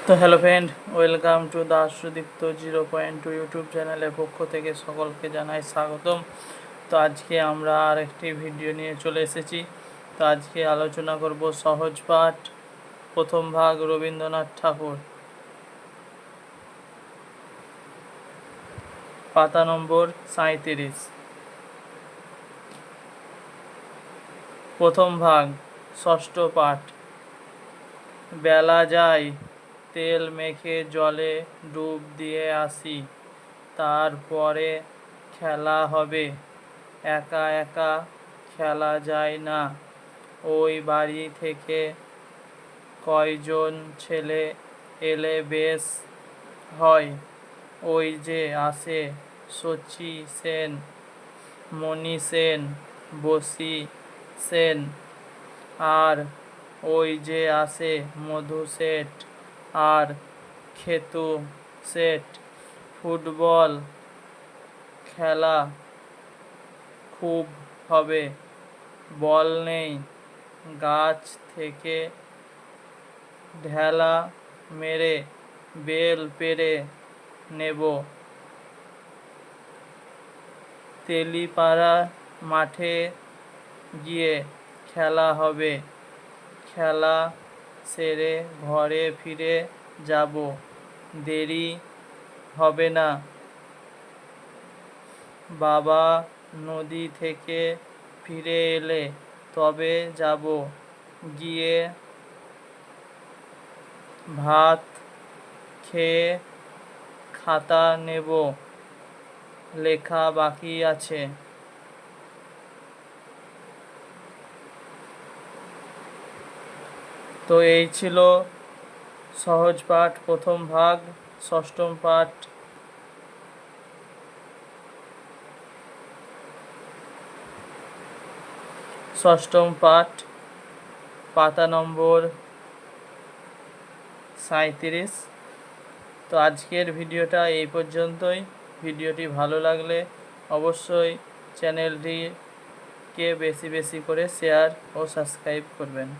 তো hello friend, welcome to the Sudipta 0.2 YouTube চ্যানেলের পক্ষ থেকে সকলকে জানাই স্বাগতম। তো আজকে আমরা আর একটি ভিডিও নিয়ে চলে এসেছি। তো আজকে আলোচনা করব সহজ পাঠ, প্রথম ভাগ, রবীন্দ্রনাথ ঠাকুর, পাতা নম্বর 37। প্রথম ভাগ, ষষ্ঠ পাঠ। বেলা যায়, তেল মেখে জলে ডুব দিয়ে আসি, তারপরে খেলা হবে। একা একা খেলা যায় না, ওই বাড়ি থেকে কয়জন ছেলে এলে বেশ হয়। ওই যে আসে শচী সেন, মণি সেন, বসি সেন, আর ওই যে আসে মধু শেঠ আর খেতু শেঠ। ফুটবল খেলা খুব হবে, বল নেই, গাছ থেকে ঢেলা মেরে বেল পেড়ে নেব। তেলিপাড়া মাঠে গিয়ে খেলা হবে, খেলা সেরে ঘরে ফিরে যাব, দেরি হবে না। বাবা নদী থেকে ফিরে এলে তবে যাব, গিয়ে ভাত খেয়ে খাতা নেব, লেখা বাকি আছে। তো এই ছিল সহজ পাঠ প্রথম ভাগ, ষষ্ঠম পাঠ। ষষ্ঠম পাঠ, পাতা নম্বর 37। তো আজকের ভিডিওটা এই পর্যন্তই। ভিডিওটি ভালো লাগলে অবশ্যই চ্যানেলটিকে বেশি বেশি করে শেয়ার ও সাবস্ক্রাইব করবেন।